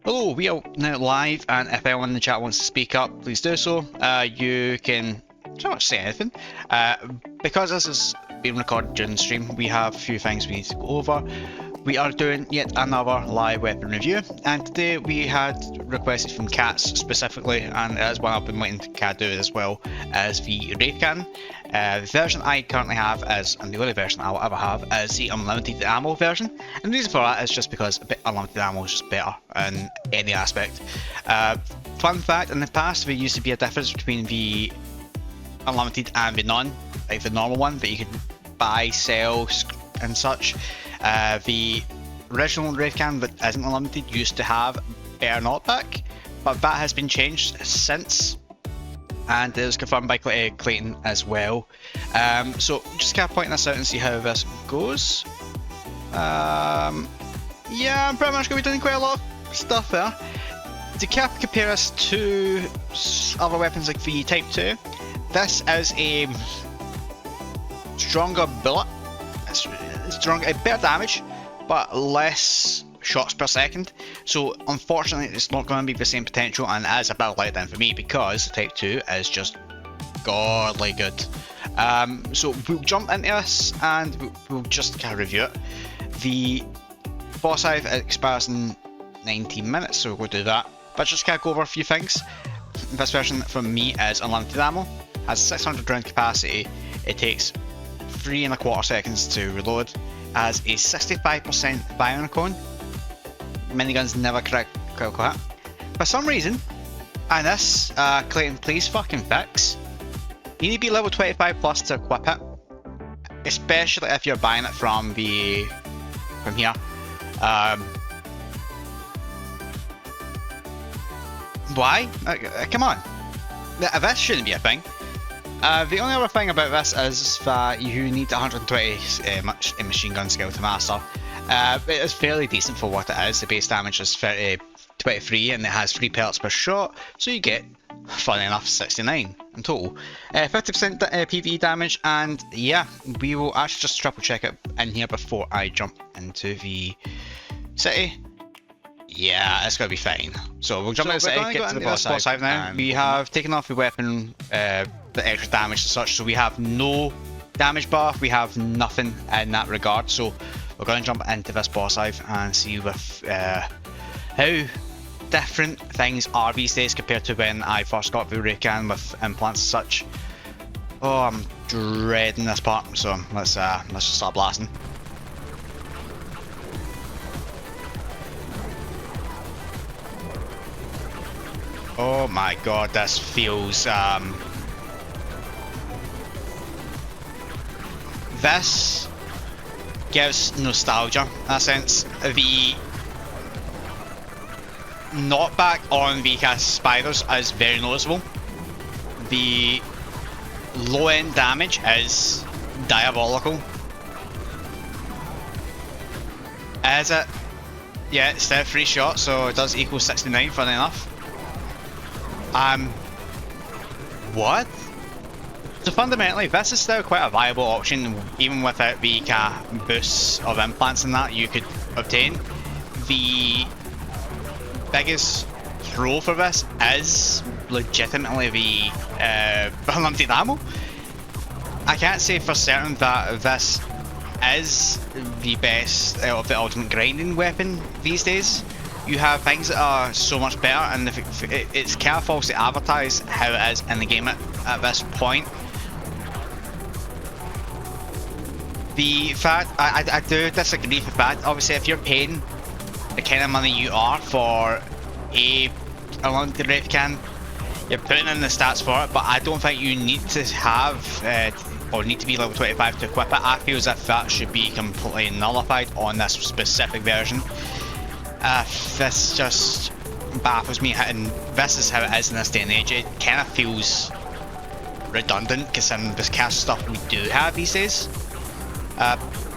Hello, we are now live, and if anyone in the chat wants to speak up, please do so. You can pretty much say anything. Because this is being recorded during the stream, we have a few things we need to go over. We are doing yet another live weapon review, and today we had requested from Cats specifically, and as one I've been waiting to do as well, as the Wraith cannon. The version I currently have is, and the only version I'll ever have, is the unlimited ammo version. And the reason for that is just because unlimited ammo is just better in any aspect. Fun fact, in the past there used to be a difference between the unlimited and the non, like the normal one that you could buy, sell, and such. The original Wraith cannon that isn't unlimited used to have better knockback, but that has been changed since. And it was confirmed by Clayton as well. So just kind of pointing this out and see how this goes. Yeah, I'm pretty much going to be doing quite a lot of stuff there. To kind of compare this to other weapons like the Type 2, this is a stronger bullet, better damage, but less shots per second. So unfortunately it's not going to be the same potential, and it is a bit of a letdown for me because Type 2 is just godly good. So we'll jump into this and we'll just kind of review it. The boss hive expires in 19 minutes, so we'll do that. But just kind of go over a few things. This version from me is unlimited ammo, has 600 round capacity, it takes 3.25 seconds to reload, has a 65% firing cone. Miniguns never critical hit. For some reason, and this, Clayton, please fucking fix, you need to be level 25 plus to equip it, especially if you're buying it from here. Why? Come on, this shouldn't be a thing. The only other thing about this is that you need 120 machine gun skill to master. It is fairly decent for what it is. The base damage is 23 and it has 3 pellets per shot, so you get, funny enough, 69 in total. 50% PvE damage, and yeah, we will actually just triple check it in here before I jump into the city. Yeah, it's going to be fine. So we'll jump into the city, get to the boss hive now. We have taken off the weapon, the extra damage and such, so we have no damage buff, we have nothing in that regard. So we're going to jump into this boss hive and see with how different things are these days compared to when I first got the Wraith cannon with implants and such. Oh, I'm dreading this part, so let's just start blasting. Oh my god, this feels this gives nostalgia in a sense. The knockback on the spiders is very noticeable. The low end damage is diabolical. Is it? Yeah, it's still 3 shots, so it does equal 69, funny enough. What? So fundamentally, this is still quite a viable option, even without the boosts of implants and that you could obtain. The biggest throw for this is legitimately the unlimited ammo. I can't say for certain that this is the best of the ultimate grinding weapon these days. You have things that are so much better, and it's kind of false to advertise how it is in the game at this point. The fact, I do disagree with that. Obviously, if you're paying the kind of money you are for a unlimited Wraith cannon, you're putting in the stats for it, but I don't think you need to have or need to be level 25 to equip it. I feel as if that should be completely nullified on this specific version. This just baffles me, and this is how it is in this day and age. It kind of feels redundant considering this kind of stuff we do have these days.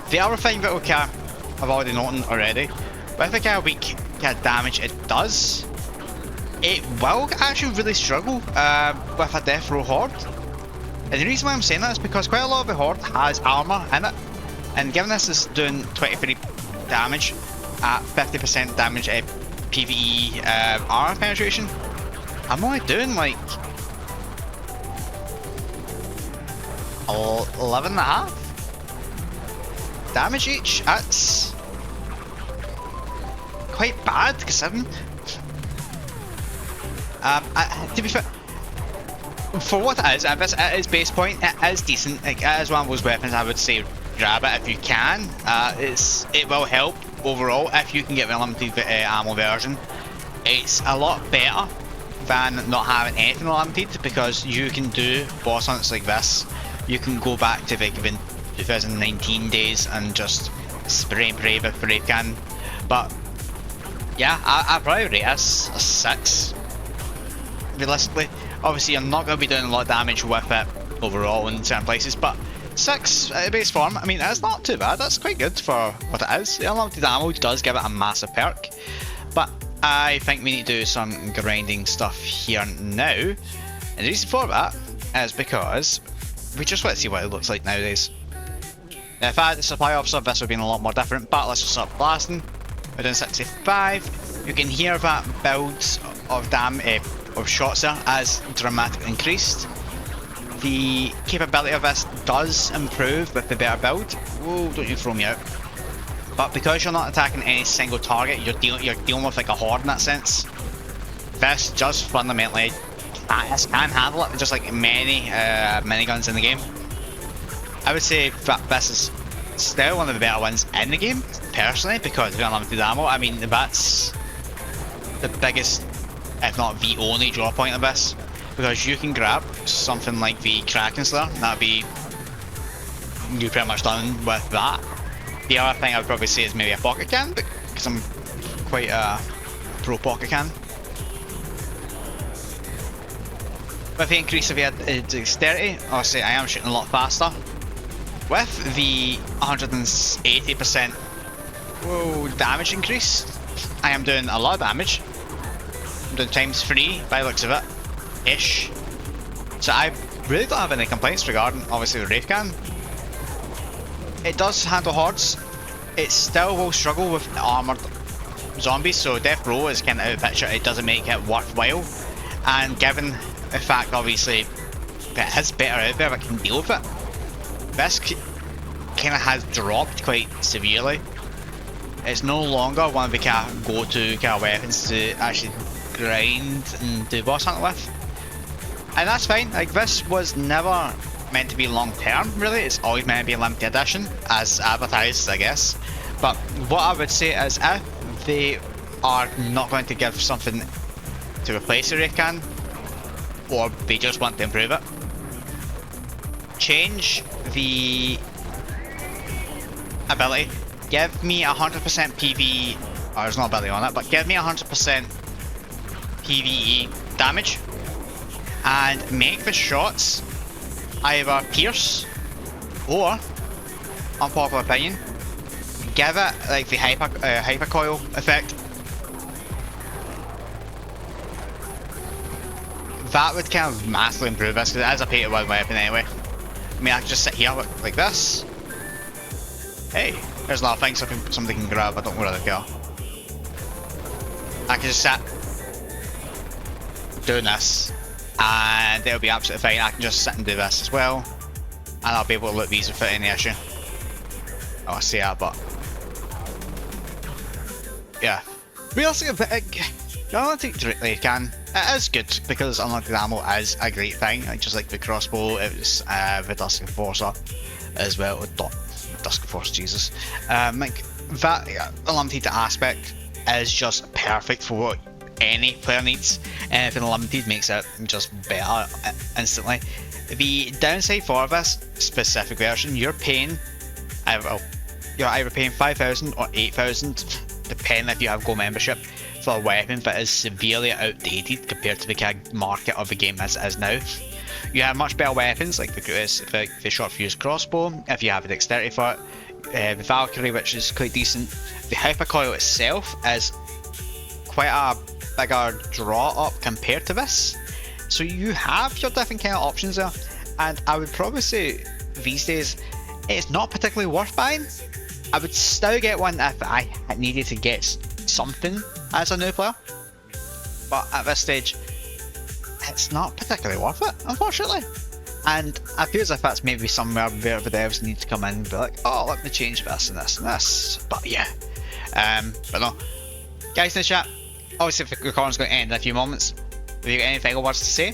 The other thing that I've already noted already, with the kind of weak damage it does, it will actually really struggle with a death row horde. And the reason why I'm saying that is because quite a lot of the horde has armour in it, and given this is doing 23 damage at 50% damage PvE armor penetration. I'm only doing like 11.5 damage each. That's quite bad considering. To be fair, for what it is, if it's at its base point, it is decent. Like, it is one of those weapons I would say grab it if you can. It will help overall if you can get the unlimited ammo version. It's a lot better than not having anything unlimited because you can do boss hunts like this. You can go back to like even 2019 days and just spray and pray with Wraith can. But yeah, I probably rate this a 6. Realistically, obviously you're not going to be doing a lot of damage with it overall in certain places, but 6 at base form, I mean, it's not too bad. That's quite good for what it is. The unlimited ammo does give it a massive perk, but I think we need to do some grinding stuff here now. And the reason for that is because we just want to see what it looks like nowadays. If I had the supply officer, this would have been a lot more different, but let's just start blasting. We're doing 65. You can hear that builds of shots there as dramatically increased. The capability of this does improve with the better build. Whoa, don't you throw me out. But because you're not attacking any single target, you're dealing with like a horde in that sense. This just fundamentally can handle it, just like many miniguns in the game. I would say that this is still one of the better ones in the game, personally, because of the unlimited ammo. I mean, that's the biggest, if not the only draw point of this, because you can grab something like the Kraken Slayer, that'd be you pretty much done with that. The other thing I would probably say is maybe a pocket can, because I'm quite a pro pocket can. With the increase of the dexterity, obviously I am shooting a lot faster. With the 180% damage increase, I am doing a lot of damage. I'm doing ×3 by the looks of it, ish. So I really don't have any complaints regarding obviously the Wraith can. It does handle hordes. It still will struggle with armoured zombies, so Death Row is kind of out of the picture. It doesn't make it worthwhile. And given the fact obviously that it is better out there that can deal with it, this kind of has dropped quite severely. It's no longer one of the go-to kind of weapons to actually grind and do boss hunting with. And that's fine. Like, this was never meant to be long term, really. It's always meant to be a limited edition, as advertised, I guess. But what I would say is, if they are not going to give something to replace the Wraith can, or they just want to improve it, change the ability. Give me 100% PvE, or there's no ability on it, but give me 100% PvE damage, and make the shots either pierce or, unpopular opinion, give it like the hypercoil effect. That would kind of massively improve this, because it is a pay-to-win weapon anyway. I mean, I can just sit here like this. Hey, there's another thing somebody can grab. I don't really care. I can just sit doing this, and it'll be absolutely fine. I can just sit and do this as well, and I'll be able to loot these without any issue. Oh, I see that, but yeah, realistically, you only directly can. It is good because unlimited ammo is a great thing. Like, just like the crossbow, it was the Dusk Enforcer as well. Dusk Force, Jesus. Like that unlimited aspect is just perfect for what any player needs. Anything unlimited makes it just better instantly. The downside for this specific version, you're either paying 5,000 or 8,000, depending if you have Gold membership, for a weapon that is severely outdated compared to the market of the game as it is now. You have much better weapons like the short fuse crossbow, if you have the dexterity for it, the Valkyrie, which is quite decent. The hypercoil itself is quite a bigger draw up compared to this, so you have your different kind of options there, and I would probably say these days it's not particularly worth buying. I would still get one if I needed to get something as a new player, but at this stage, it's not particularly worth it, unfortunately. And I feel as if that's maybe somewhere where the devs need to come in and be like, oh, let me change this and this and this. But yeah, but no, guys in the chat, obviously if the recording's going to end in a few moments, have you got any final words to say?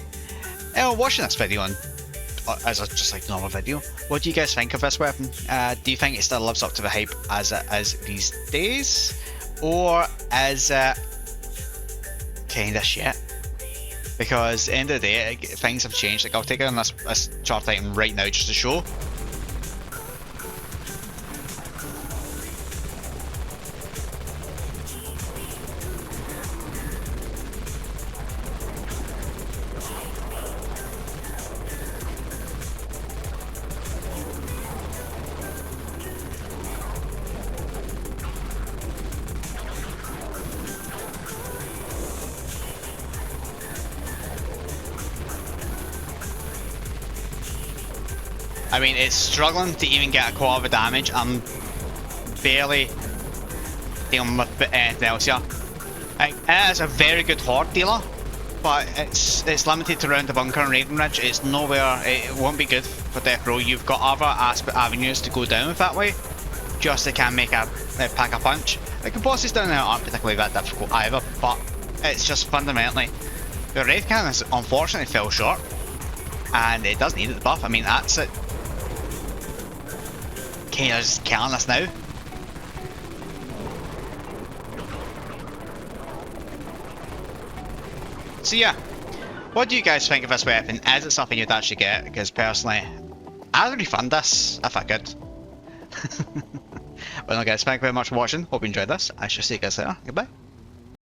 Watching this video and as a just like normal video, what do you guys think of this weapon? Do you think it still lives up to the hype as it is these days, or is it kind of shit? Because at the end of the day, things have changed. Like, I'll take it on this chart item right now just to show. I mean, it's struggling to even get a quarter of the damage. I'm barely dealing with anything else here. It is a very good horde dealer, but it's limited to around the bunker and Raven Ridge. It's nowhere. It won't be good for Death Row. You've got other avenues to go down with that way, just to can make a pack a punch. Like the bosses down there aren't particularly that difficult either, but it's just fundamentally the Wraith cannon has unfortunately fell short, and it does need the buff. I mean, that's it. Kind of just killing us now. So yeah, what do you guys think of this weapon? Is it something you'd actually get? Because personally, I'd refund this if I could. Well no guys, thank you very much for watching. Hope you enjoyed this. I shall see you guys later. Goodbye.